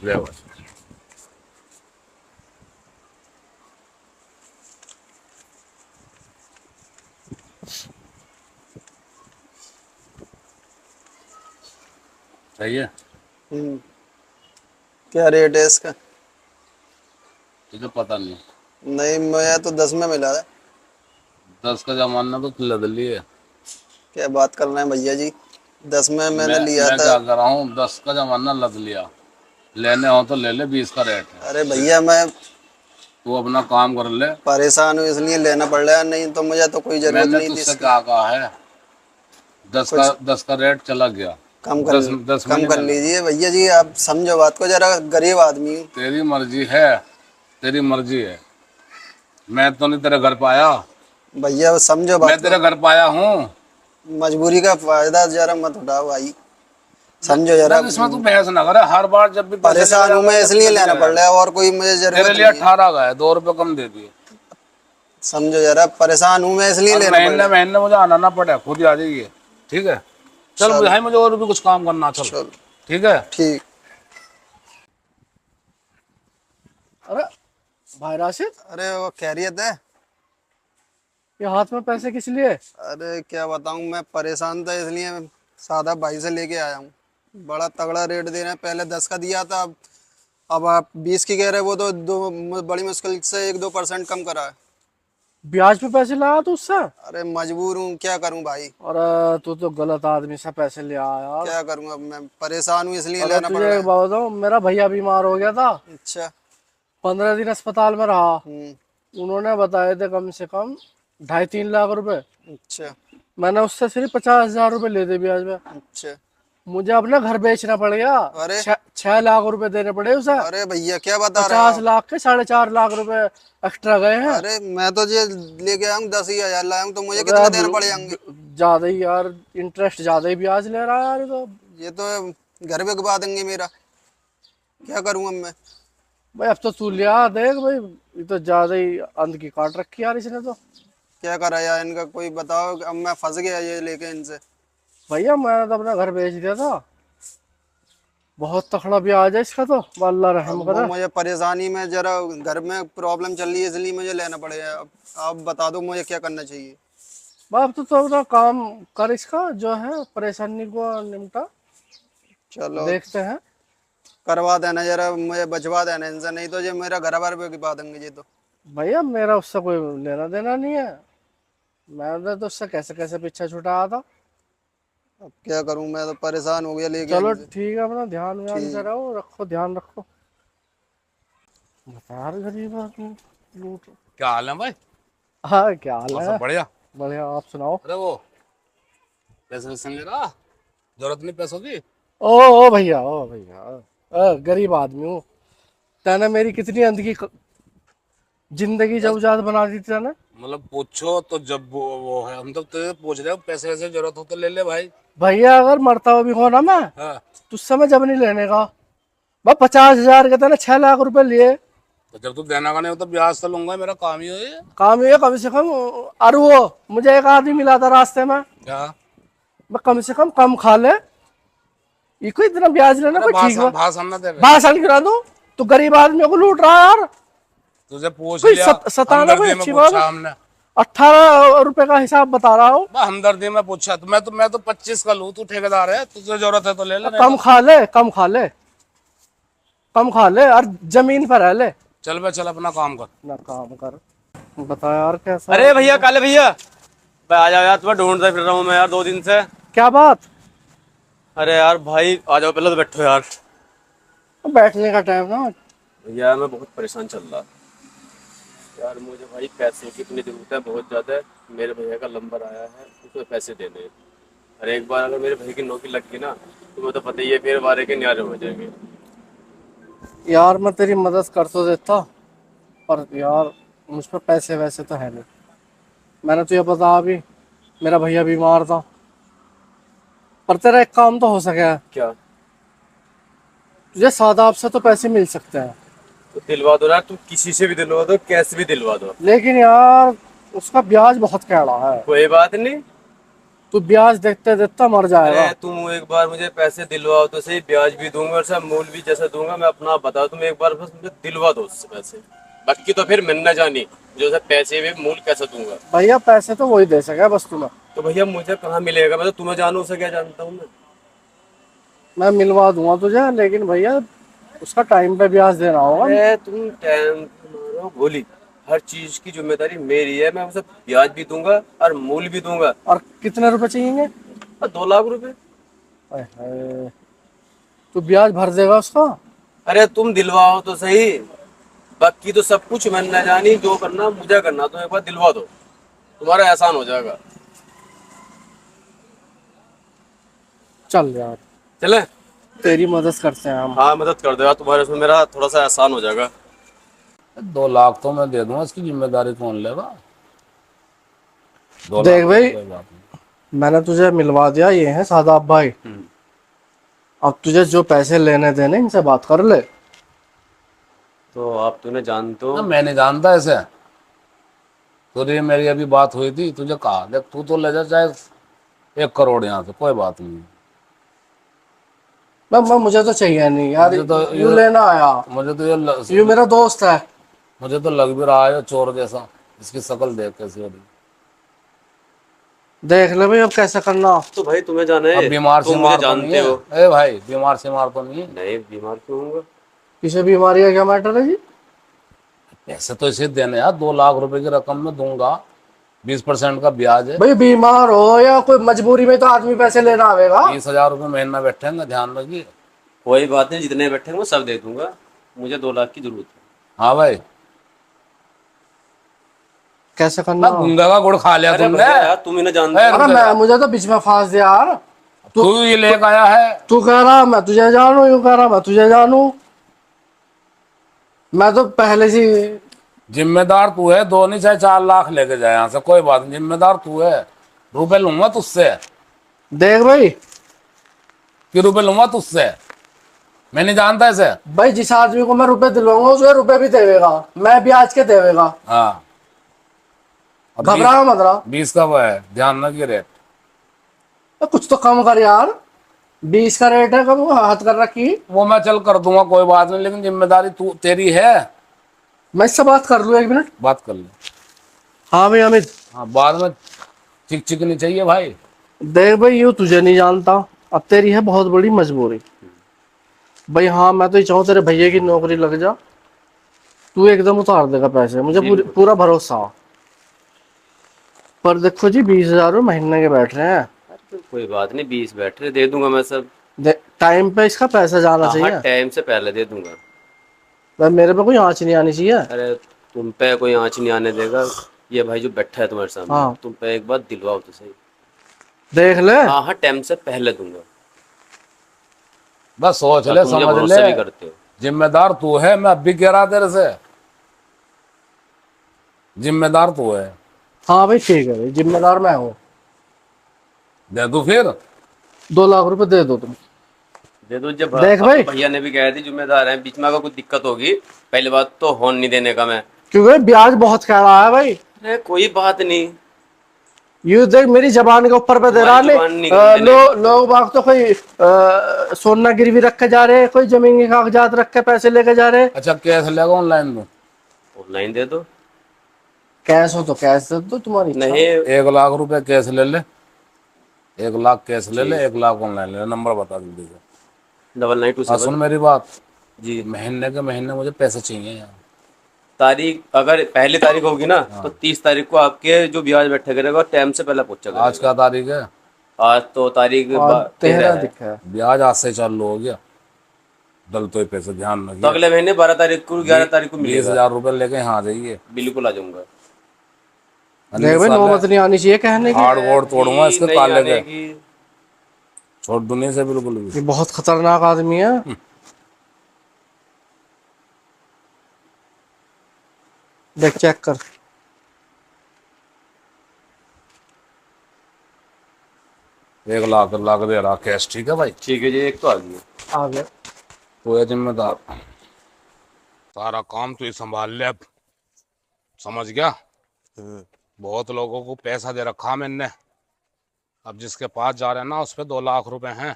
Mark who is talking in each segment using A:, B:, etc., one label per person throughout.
A: ले बस। सही है।
B: हम्म। क्या रेट है इसका?
A: तुझे पता नहीं?
B: नहीं, मैं तो 10 में मिला है।
A: 10 का जमाना तो लद लिए।
B: क्या बात कर रहे हैं भैया जी? 10 में मैंने लिया
A: मैं
B: था।
A: क्या कर रहा हूँ, 10 का जमाना लद लिया। लेने हो तो ले ले, 20 का रेट है।
B: अरे भैया, मैं
A: तू अपना काम कर ले।
B: परेशान हूँ इसलिए लेना पड़ रहा है, नहीं तो मुझे तो कोई जरूरत
A: मैंने
B: नहीं थी
A: तुझसे
B: इसकी।
A: क्या कहा है? 10 का
B: कुछ
A: 10 का रेट चला गया।
B: कम कर
A: 10 में
B: कम
A: नहीं
B: कर
A: लेना।
B: लीजिए भैया जी, आप समझो बात को जरा, गरीब आदमी हूँ।
A: तेरी मर्जी है, तेरी मर्जी है। मैं तो नहीं तेरे घर पे आया।
B: भैया समझो
A: मैं
B: बात को।
A: तेरे घर पे आया हूँ।
B: मजबूरी का फायदा जरा मत उठाओ भाई। समझो जरा।
A: देख, इसमें तू बहस ना करे। हर बार जब भी पैसे लेके
B: परेशान हूँ
A: जाता है
B: मैं,
A: जब भी
B: इसलिए
A: पैसे
B: लेना
A: लेके
B: पड़
A: जाता
B: रहा
A: है।
B: है, और कोई मुझे
A: तेरे
B: जरूरत
A: लिए
B: नहीं है।
A: 18 का है, 2 रुपए कम दे दिए।
B: समझो जरा, परेशान हूँ मैं, इसलिए
A: और
B: लेना पड़
A: महीने
B: रहा है।
A: महीने मुझे आना ना पड़े, खुद ही आ जाइए। ठीक है। चल
B: चल।
A: भाई, मुझे और भी कुछ काम करना, चल।
B: चल।
A: ठीक है।
B: ठीक।
C: अरे भाई राशिद,
B: अरे वो खैरियत है?
C: ये हाथ में पैसे किस लिए?
B: अरे क्या बताऊं, मैं परेशान था इसलिए सादा भाई से लेके आया हूँ। बड़ा तगड़ा रेट दे रहे हैं, पहले 10 का दिया था। अब आप 20 की कह रहे हैं, वो तो बड़ी मुश्किल से 1-2% कम करा है।
C: ब्याज पे पैसे लाया तू उससे?
B: अरे मजबूर हूँ, क्या करूँ भाई?
C: अरे तू तो गलत आदमी से पैसे ले आया यार।
B: क्या करूँ, अब मैं परेशान हूँ इसलिए
C: अरे
B: लेना पड़
C: तुझे
B: रहा
C: एक
B: है।
C: बात बताऊं, मेरा भैया बीमार हो गया था।
B: अच्छा।
C: 15 दिन अस्पताल में रहा।
B: हम्म।
C: उन्होंने बताए थे कम से कम 2.5-3 लाख रुपए।
B: अच्छा।
C: मैंने उससे सिर्फ 50,000 रुपए ले दे ब्याज में।
B: अच्छा।
C: मुझे अपना घर बेचना पड़ गया।
B: अरे
C: 6 लाख रुपए देने पड़े उसे।
B: अरे भैया, क्या बता रहे हो
C: 50
B: आप?
C: लाख के 4.5 लाख रुपए एक्स्ट्रा गए हैं।
B: अरे मैं तो ये लेके आया हूँ, 10 ही हजार लाया हूँ, तो मुझे
C: अरे
B: कितने
C: अब
B: देने पड़ जाएंगे?
C: ज्यादा ही यार, इंटरेस्ट ज्यादा ही ब्याज ले रहा है यार ये तो।
B: ये तो घर पे गवा देंगे मेरा। क्या करूँ अब मैं?
C: भाई अब तो तू लिया देख भाई, ये तो ज्यादा ही अंध की काट रखी यार इसने तो।
B: क्या करा यार इनका, कोई बताओ। अब मैं फंस गया ये लेके इनसे।
C: भैया मैंने तो अपना घर बेच दिया था। बहुत तकड़ा ब्याज है इसका तो, अल्लाह रहम
B: अब वो
C: करे।
B: मुझे परेशानी में, जरा घर में प्रॉब्लम चल रही है, इसलिए मुझे लेना पड़ेगा। अब आप बता दो मुझे क्या करना चाहिए।
C: भाई अब तो अपना काम कर, इसका जो है परेशानी को निपटा।
B: चलो,
C: देखते हैं।
B: करवा देना जरा, मुझे बचवा देना इनसे, नहीं तो ये मेरा घर बार पे गिरा देंगे ये तो।
C: भैया मेरा उससे कोई लेना देना नहीं है। मैंने तो उससे कैसे कैसे पीछा छुटाया था।
B: अब क्या करूं, मैं तो परेशान हो गया लेके
C: चलो
B: इनसे।
C: ठीक है, अपना ध्यान व्यान से
B: ठीक।
C: रहो, रखो ध्यान रखो। बता यार गरीब आदमी लूट।
A: क्या हाल है भाई?
C: हाँ क्या हाल
A: और
C: है?
A: सब बढ़िया?
C: बढ़िया, आप सुनाओ।
A: अरे वो पैसे वैसे नहीं ले रहा? जरूरत नहीं पैसों की?
C: ओ भैया, ओ भैया, गरीब आदमी हूँ। तैने मेरी कितनी जिंदगी
A: बस,
C: जवजात बना दी थी तैने।
A: मतलब पूछो तो जब वो है, हम तो तुझे पूछ रहे हो, पैसे वैसे जरूरत हो तो ले ले भाई।
C: भैया अगर मरता हुआ भी हो ना मैं,
A: हाँ।
C: तो उस समय जब नहीं लेने का। बस 50,000 के तैने 6 लाख रुपए लिए।
A: तो जब तू देना का नहीं हो तो ब्याज तो लूंगा, मेरा काम ही हो ये।
C: काम ये कम से कम। और वो मुझे एक आदमी मिला था रास्ते में।
A: क्या?
C: मैं कम से कम खा ले। ये कोई इतना ब्याज लेना
A: अरे
C: कोई ठीक
A: भाषण
C: बा?
A: भाषण ना दे बे।
C: भाषण गिरा दूं? तो गरीब आदमियों को लूट रहा है यार।
A: तुझे पूछ
C: कोई
A: लिया।
C: सताना कोई
A: हमदर्दी में
C: अच्छी बात है?
A: पूछा हमने।
C: 18 रुपए का हिसाब बता रहा हूँ।
A: हमदर्दी में पूछा तो मैं तो 25 का लूं, तू ठेकेदार है, तुझे जरूरत है तो ले ले, नहीं
C: कम
A: तो
C: खा ले, कम खा ले, कम खा ले और जमीन पर रह ले।
A: चल बे, चल अपना काम कर।
C: ना काम कर। बता यार कैसा
D: अरे भैया, काले भैया, भाई आ जाओ यार, तुम्हें ढूंढता फिर रहा हूँ मैं यार 2 दिन से।
C: क्या बात?
D: अरे यार भाई आ जाओ, पहले तो बैठो यार।
C: बैठने का टाइम ना।
D: भैया मैं बहुत परेशान चल रहा यार, मुझे भाई पैसे की इतनी जरूरत है, बहुत ज़्यादा है। मेरे भैया का नंबर आया है, उसमें पैसे देने हैं। अरे एक बार अगर मेरे भैया की नौकरी लग गई ना, तो मैं तो पता ही है, फिर बारे के न्यारे हो जाएंगे।
C: यार मैं तेरी मदद कर तो देता, पर यार मुझ पर पैसे वैसे तो है नहीं। मैंने तुझे पता अभी, मेरा भैया बीमार था। पर तेरा एक काम तो हो सके।
D: क्या?
C: तुझे सादाब से तो पैसे मिल सकते हैं।
D: तो दिलवा दो यार, तुम किसी से भी दिलवा दो, कैसे भी दिलवा दो।
C: लेकिन यार उसका ब्याज बहुत कैड़ा है।
D: कोई बात नहीं,
C: तू ब्याज देखते देखते मर जाएगा।
D: अरे तुम एक बार मुझे पैसे दिलवाओ तो सही, ब्याज भी दूंगा और सब मूल भी जैसा दूंगा। मैं अपना बता, तुम एक बार बस मुझे दिलवा दो उससे पैसे, बाकी तो फिर मिलना जानी, जो सब पैसे भी मूल कैसे दूंगा।
C: भैया पैसे तो वही दे सके बस तुम्हें।
D: तो भैया मुझे कहाँ मिलेगा, मैं तो तुम्हें जानू, उसे क्या जानता हूँ
C: मैं मिलवा दूंगा तुझे, लेकिन भैया उसका टाइम पे ब्याज देना होगा।
D: अरे तुम टाइम मारो गोली, हर चीज की जिम्मेदारी मेरी है, मैं उसे ब्याज भी दूंगा और मूल भी दूंगा।
C: और कितने रुपए चाहिए?
D: और 2 लाख रुपए।
C: हाय हाय, तू ब्याज भर देगा उसका?
D: अरे तुम दिलवाओ तो सही, बाकी तो सब कुछ मैं न जानी, जो करना मुझे करना, तो एक बार दिलवा दो, तुम्हारा एहसान हो जाएगा।
C: चल यार,
D: चले।
C: तेरी मदद करते हैं हम।
D: हाँ मदद कर दो यार, तुम्हारे उसमें मेरा थोड़ा सा एहसान हो जाएगा।
A: 2 लाख तो मैं दे दूंगा, इसकी जिम्मेदारी कौन लेगा? 2 लाख
C: देख भाई,
A: कोई बात नहीं।
C: मैंने तुझे मिलवा दिया, ये है सादाब भाई। अब तुझे जो पैसे लेने देने इनसे बात कर ले।
D: तो आप तुम्हें जानते
A: ना
D: हो।
A: मैं नहीं जानता ऐसे। तुझे मेरी अभी बात हुई थी, तुझे कहा देख तू तो ले जा चाहे 1 करोड़ यहाँ से, कोई बात नहीं।
C: मुझे तो चाहिए नहीं यार,
A: मुझे तो
C: यू लेना आया।
A: मुझे तो
C: यू मेरा दोस्त है।
A: मुझे तो लग भी रहा है चोर जैसा, इसकी शक्ल देख कैसी हो रही।
C: देख ले भाई अब कैसे करना।
D: तो भाई तुम्हें जाना
A: अब
D: है,
A: बीमार
D: तुम
A: से
D: मुझे
A: मार तो नहीं
D: जानते
A: है?
D: हो।
A: ए भाई, बीमार से मार तो नहीं है?
D: नहीं, बीमार क्यों होऊंगा।
C: किसी बीमारी का क्या मैटर है जी?
A: पैसे तो इसे देने यार, 2 लाख रुपए की रकम में दूंगा, 20% का ब्याज है।
C: भाई बीमार हो या कोई मजबूरी में तो आदमी पैसे लेना आवेगा।
A: 20,000 रुपये महीना बैठेंगे, ध्यान रखिए।
D: कोई बात नहीं, जितने बैठे वो सब दे दूंगा, मुझे 2 लाख की जरूरत है।
A: हाँ भाई,
C: कैसे
A: ना
C: करना?
A: गुंगा का गुड़ खा लिया
D: अरे
A: तुमने।
D: भैया यार, तुम इन्हें जानते
A: ए,
D: हो।
C: अरे मैं, मुझे तो बीच में फांस दिया यार।
A: तू ये लेके आया है।
C: तू कह रहा मैं तुझे जानू, यूं कह रहा मैं तुझे जानू। मैं तो पहले से
A: जिम्मेदार तू है, 2 नहीं चाहे 4 लाख लेके जाए यहाँ से, कोई बात नहीं, जिम्मेदार तू है। रुपए लूंगा तुझसे,
C: देख भाई।
A: कि रुपए लूंगा तुझसे? मैं नहीं जानता ऐसे।
C: भाई जिस आदमी को मैं रुपए दिलवाऊंगा उसे रुपए भी देवेगा, मैं ब्याज के देवेगा।
A: हाँ, अब
C: घबरा मत रहा।
A: 20 का वो है, ध्यान रखिए रेट।
C: तो कुछ तो कम कर यार, 20 का रेट है, कम हाथ कर रखी।
A: वो मैं चल कर दूंगा, कोई बात नहीं, लेकिन जिम्मेदारी तू तेरी है।
C: मैं इससे बात कर लूँ 1 मिनट?
A: बात कर ले।
C: हाँ भाई अमित।
A: हाँ, बाद में चिक चिक नहीं चाहिए भाई।
C: देख भाई, यूँ तुझे नहीं जानता, अब तेरी है बहुत बड़ी मजबूरी। भाई हाँ, मैं तो ये चाहूँ तेरे भैया की नौकरी लग जा, तू एकदम उतार देगा पैसे, मुझे पूरा भरोसा हो। पर देखो जी, 20,000 महीने के बैठ रहे हैं।
D: तो कोई बात नहीं, 20 बैठ रहे, दे दूंगा मैं सब।
C: टाइम पे इसका पैसा जाना
D: हाँ
C: चाहिए।
D: टाइम से पहले दे दूंगा।
C: भाई मेरे पे कोई आँच नहीं आनी चाहिए।
D: अरे तुम पे कोई आँच नहीं आने देगा। ये भाई जो बैठा है तुम्हारे सामने,
C: हाँ।
D: तुम पे एक बार दिलवाओ तो सही।
C: देख ले।
D: हाँ हाँ, टाइम से पहले दूंगा।
A: बस सोच
D: और
A: ले,
D: तुम मुझे
A: समझ
D: भरोसा भी
A: ले,
D: करते हो।
A: जिम्मेदार तू है। मैं अब भी कह रहा तेरे से, जिम्मेदार तू है।
C: हाँ भाई ठीक है भाई, जिम्मेदार मैं हूँ।
A: दे दू फिर?
C: 2 लाख रुपए दे दो तुम।
D: दे दो। जब
C: देख भाई,
D: भैया ने भी कहा थी जिम्मेदार है, बीच में अगर कुछ दिक्कत होगी, पहली बात तो होन नहीं देने का मैं।
C: क्योंकि ब्याज बहुत कह रहा है भाई।
D: अरे कोई बात नहीं।
C: यू देख, मेरी जबान के ऊपर पे दे रहा
D: तुम्हारी जबान
C: नहीं।
D: नहीं
C: लोग बाग तो कोई सोना गिरवी रख के जा रहे हैं, कोई जमीन के कागजात रख के पैसे लेके जा रहे हैं।
A: अच्छा, कैश लेगा ऑनलाइन दो?
D: ऑनलाइन दे दो।
C: कैश हो तो कैश दे दो, तुम्हारी इच्छा।
D: नहीं
A: 1 लाख रुपए कैश ले ले, 1 लाख कैश ले ले, 1 लाख ऑनलाइन ले ले। नंबर बता जल्दी से।
D: 9927।
A: हाँ, सुन मेरी बात,
D: जी।
A: महीने के महीने मुझे पैसे चाहिए यार।
D: तारीख अगर पहली तारीख होगी ना, तो 30 तारीख को आपके जो ब्याज बैठा करेगा टाइम से पहले पहुंचा
A: आज
D: करेगा।
A: क्या तारीख है?
D: आज तो तारीख
C: 13
D: 13 है।
C: दिखा है।
A: ब्याज आज से चालू हो गया, डल तो ही पैसे, ध्यान
D: तो
A: रखिए।
D: अगले महीने 12 तारीख को 11 तारीख को मिलेगा।
A: 20,000 रुपए लेके यहाँ आ जाइए।
D: बिल्कुल आ जाऊंगा।
C: देख भाई, नौबत नहीं आनी चाहिए कहने की।
A: हार्ड वोड तोड़ूंगा इसके
D: नहीं
A: काले
D: आने
A: के,
D: की।
A: छोड़ दुनिया से बिल्कुल भी।
C: ये बहुत खतरनाक आदमी है। देख चेक कर।
A: 1 लाख दे रहा कैश, ठीक है भाई?
D: ठीक है जी, एक तो आ गई।
C: आ गया।
A: तो है जिम्मेदार, सारा काम तू ही संभाल ले अब, समझ गया? बहुत लोगों को पैसा दे रखा मैंने, अब जिसके पास जा रहे हैं ना उस पे 2 लाख रुपए हैं।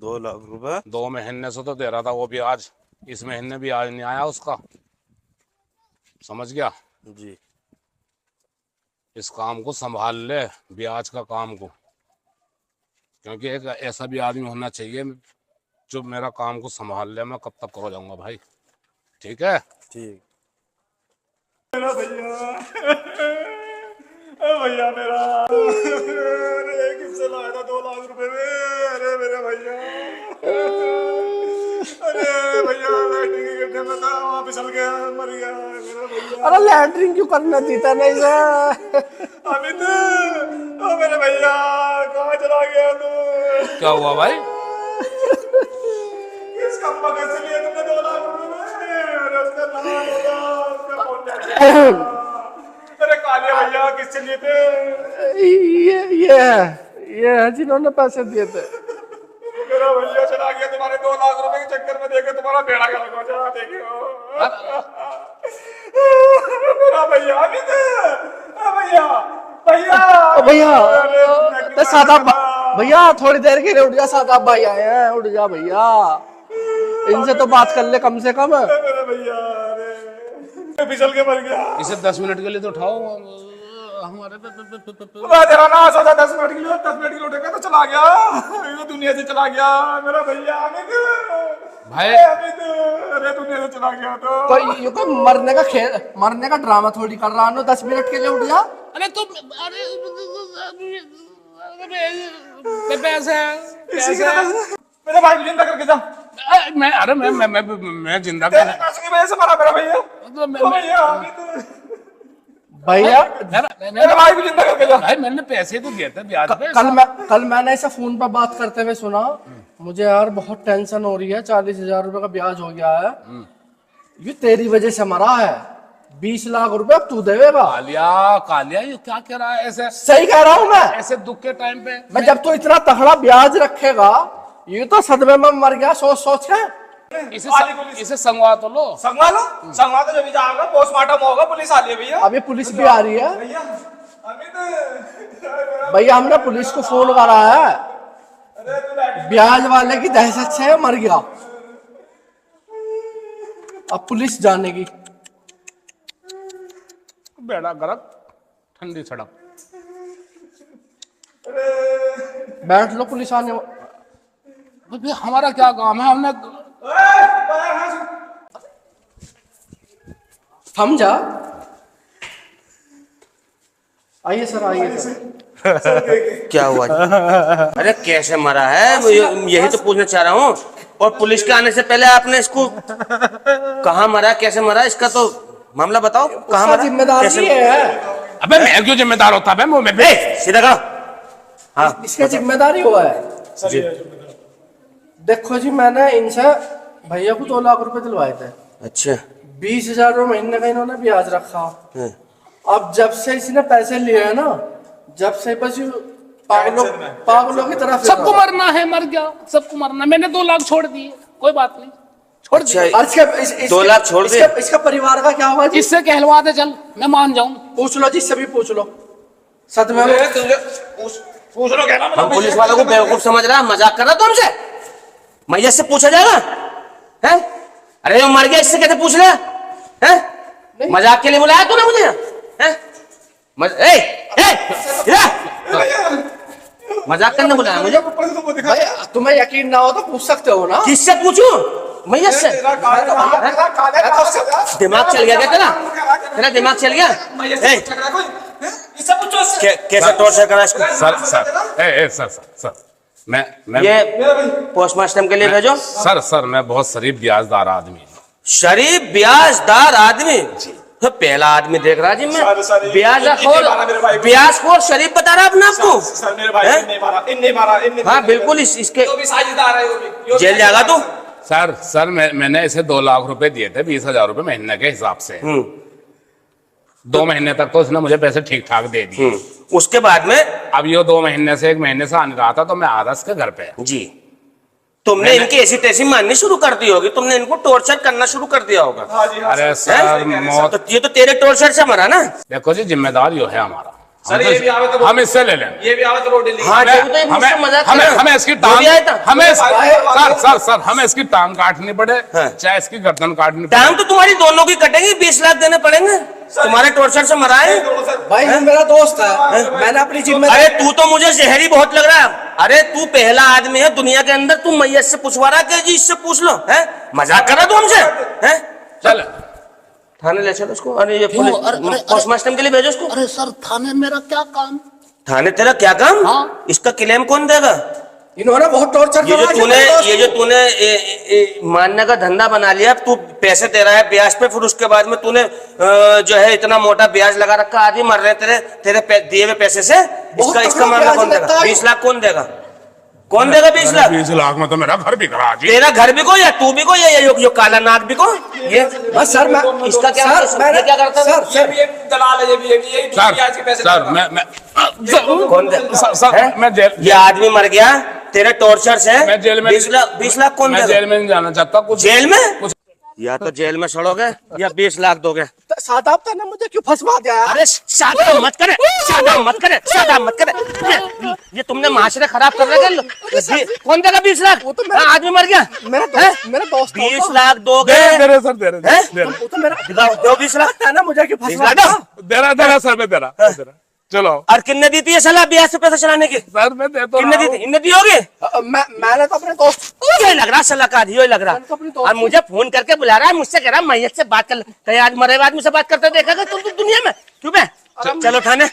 E: 2 लाख रुपए?
A: 2 महीने से तो दे रहा था वो भी, आज इस महीने भी आज नहीं आया उसका, समझ गया।
E: जी।
A: इस काम को संभाल ले, ब्याज का काम को, क्योंकि एक ऐसा भी आदमी होना चाहिए जो मेरा काम को संभाल ले। मैं कब तक हो जाऊंगा भाई, ठीक है।
E: ठीक।
F: मेरा भैया, भैया मेरा, अरे किससे लाया था 2 लाख रुपए में? अरे मेरे भैया, अरे भैया लैट्रिन के गड्ढे में था, वहाँ फिसल गया, मर गया मेरा भैया।
C: अरे लैटरिन क्यों करना देता नहीं से?
F: अमित, ओ मेरे भैया कहाँ चला गया तू?
A: क्या हुआ भाई?
F: किस काम का कैसे लिया तुमने 2 लाख रुपए? अरे उसका नाम होगा, उसका कॉन्टैक्ट। अरे कालिया भैया किससे लिए थे?
C: ये है जिन्होंने पैसे दिए थे।
F: मेरा भैया चला गया तुम्हारे 2 लाख रुपए के चक्कर में, देखो तुम्हारा बेड़ा क्या लगा चला, देखियो मेरा भैया। अमित, भैया भैया
C: भैया तो सादाब भैया थोड़ी देर के लिए उठ जा, सादाब भाई आए हैं, उठ जा भैया, इनसे तो बात कर ले कम से कम।
F: मेरा भैया, अरे फिसल के मर गया।
A: इसे 10 मिनट के लिए तो उठाओ हमारे
F: तेरा ना सोचा 10 मिनट के लिए, 10 मिनट के लिए उठेगा तो चला गया, ये दुनिया से चला गया मेरा भैया। अमित
A: भाई।
F: अमित, अरे दुनिया से चला गया तो
C: ये कोई मरने का ड्रामा थोड़ी कर रहा है। 10 मिनट के लिए उठ जा।
A: अरे तुम, अरे पैसे
F: मेरे भाई को जिंदा करके जा।
A: मैं जिंदा
F: तेरे पैसे की वजह से मरा मेरा भैया। भैया अमित,
C: भैया
F: मेरे भाई को जिंदा करके जा।
A: भाई मैंने पैसे तो दिए थे ब्याज पे।
C: कल मैंने ऐसा फोन पर बात करते हुए सुना, मुझे यार बहुत टेंशन हो रही है, 40,000 रुपए का ब्याज हो गया है, ये तेरी वजह से मरा है, 20 लाख रुपए अब तू देगा।
A: कालिया ये क्या कह रहा है ऐसे?
C: सही कह रहा हूँ मैं।
A: ऐसे दुख के टाइम पे
C: मैं जब तू इतना तगड़ा ब्याज रखेगा, ये तो सदमे में मर गया सोच के।
A: इसे संगवा तो लो।
F: संगवा लो, संगवा तो जब भी जाएगा, पोस्टमार्टम होगा, पुलिस आ रही है भैया।
C: अभी पुलिस भी आ रही है
F: भैया। अमित,
C: भैया, हमने पुलिस को फोन करा है, ब्याज वाले की दहशत से मर गया, अब पुलिस जाने की।
A: बेड़ा गर्क, ठंडी सड़क।
C: बैठ लो, पुलिस आने।
A: तो हमारा क्या काम है? हमने
C: थम जा। आइए सर, आइए सर।
E: क्या हुआ? अरे कैसे मरा है, यही तो पूछना चाह रहा हूँ। और पुलिस के आने से पहले आपने इसको कहाँ मरा, कैसे मरा, इसका तो मामला बताओ। कहाँ मरा,
C: जिम्मेदारी है।
A: अबे मैं क्यों जिम्मेदार होता है? मैं
E: सीधा करो। हाँ,
C: इसका जिम्मेदारी हुआ है। देखो जी, मैंने इनसे भैया को 2 लाख रुपए दिलवाए थे।
E: अच्छा।
C: 20,000 रुपए महीने का इन्होंने ब्याज रखा। अब जब से इसने पैसे लिए है ना, जब से बस पागलों की तरफ
A: सबको मरना है, मर गया, सबको मरना। मैंने 2 लाख छोड़ दिए, कोई बात नहीं, छोड़ दिए।
E: 2 लाख छोड़ दिए।
C: इसका परिवार का क्या हुआ जी?
A: इससे कहलवा दे, चल मैं मान जाऊं।
C: पूछ लो, जिससे भी पूछ लो। सच में
F: पूछ लो, कहना
E: हम पुलिस वालों को बेवकूफ समझ रहा है, मजाक कर रहा तुमसे? मैया से पूछा जाएगा? हैं? अरे वो मर गया, इससे कैसे पूछ रहा है? मजाक के लिए बुलाया तूने मुझे? हैं? मजाक करने बुलाया मुझे?
C: भाई, तुम्हें यकीन ना हो तो पूछ सकते हो ना।
E: किससे पूछूं? मैया से? दिमाग चल गया क्या तेरा? तेरा दिमाग चल गया? कैसे टॉर्चर करा इसको?
A: सर मैं
E: ये पोस्टमार्टम के लिए भेजो।
A: सर मैं बहुत शरीफ ब्याजदार आदमी हूँ।
E: शरीफ ब्याजदार आदमी? तो पहला आदमी देख रहा जी मैं, ब्याजखोर शरीफ बता रहा अपने आपको।
F: सर मेरे भाई इन्ने मारा।
E: हाँ बिल्कुल, इसके
F: जो भी साझेदार है वो भी
E: जेल जाएगा तू।
A: सर मैंने इसे 2 लाख रुपए दिए थे, 20,000 रुपए महीने के हिसाब से। 2 महीने तक तो उसने मुझे पैसे ठीक ठाक दे दिए।
E: उसके बाद में
A: अब ये 2 महीने से 1 महीने से आने रहा था, तो मैं आदर्श के घर पे
E: जी, तुमने इनकी ऐसी तैसी माननी शुरू कर दी होगी, तुमने इनको टॉर्चर करना शुरू कर दिया होगा।
A: अरे सर, मौत
E: तो ये तो तेरे टॉर्चर से मरा ना।
A: देखो जी, जिम्मेदार यो है हमारा,
D: सर ये भी आवे तो
A: हम इससे ले लेंगे।
D: ये भी आवे तो रोड डेली
E: हाँ
A: हमें
E: देखो तो ये मुझसे मजाक कर
A: हमें
E: रहा है।
A: हमें इसकी
E: वो भी आया था।
A: टांग हमें
D: भाई,
A: सर हमें इसकी टांग काटनी पड़े चाहे इसकी गर्दन काटनी पड़े।
E: टांग तो तुम्हारी दोनों की कटेंगी, 20 लाख देने पड़ेंगे। तुम्हारे टॉर्चर से मरा है।
G: भाई वो मेरा दोस्त है, मैंने अपनी जिम्मेदारी।
E: अरे तू तो मुझे जहरी बहुत लग रहा है। अरे तू पहला आदमी है दुनिया के अंदर, तू मैयत से पूछवा रहा है कि जी इससे पूछ लो, है मजाक कर रहा तू हमसे, है?
A: चल
E: थाने ले चलो उसको। अरे ये पुलिस पोस्टमास्टम के लिए भेजो उसको।
H: अरे सर थाने मेरा क्या काम?
E: थाने तेरा क्या काम?
H: हाँ।
E: इसका क्लेम कौन देगा?
G: इन्होंने बहुत टॉर्चर
E: ये जो तूने मानने का धंधा बना लिया, तू पैसे दे रहा है ब्याज पे, फिर उसके बाद में तूने जो है इतना मोटा ब्याज लगा रखा, आदमी मर रहे तेरे दिए हुए पैसे से। इसका मामला कौन देगा? 20 लाख कौन देगा? कौन देगा 20 लाख?
A: 20 लाख में तो मेरा घर बिक रहा जी।
E: तेरा घर भी को या तू भी को या ये काला नाग भी को? ये
G: बस सर मैं
E: इसका क्या
G: मैंने
E: क्या करता है?
D: ये भी एक दलाल है, ये भी ब्याज के पैसे
A: सर मैं
E: कौन
A: सर मैं जेल
E: ये आदमी मर गया तेरे टॉर्चर से।
A: मैं जेल में
E: 20 लाख कौन
A: मैं
E: देगा?
A: जेल में नहीं जाना चाहता। कुछ
E: जेल में या तो जेल में सड़ोगे या 20 लाख दोगे।
G: सादाब था ना, मुझे क्यों फंसवा दिया यार?
E: अरे सादा मत करे, सादा मत करे, सादा मत करे। ये तुमने माशरे खराब कर रहे। कौन देगा 20 लाख?
G: वो तो मेरा-
E: आदमी मर गया।
G: मेरा दोस्त
E: 20 लाख दोगे?
A: दे रहे सर, दे रहे
E: हैं?
G: वो तो मेरा
E: दिखाओ, दो 20 लाख।
G: था ना, मुझे क्यों
E: 20
G: फंसवा
E: लाख
G: दिया?
E: दो।
A: दे रहा सर, मैं दे रहा। चलो
E: और किन्ने दी थी ये सलाह ब्याज से पैसा चलाने की?
A: सर मैं दे तो
E: किन्ने दी थी? इन्ने दी होगी?
G: मैंने तो अपने दोस्त
E: ये लग रहा सलाहकार, ये लग रहा।
G: मैंने तो अपनी दोस्त
E: और मुझे फोन करके बुला रहा है, मुझसे कह रहा है मैयत से बात कर ले। कहीं आज मरे हुए आदमी से बात करते देखा तुम दुनिया में? क्यों बे? चलो थाने।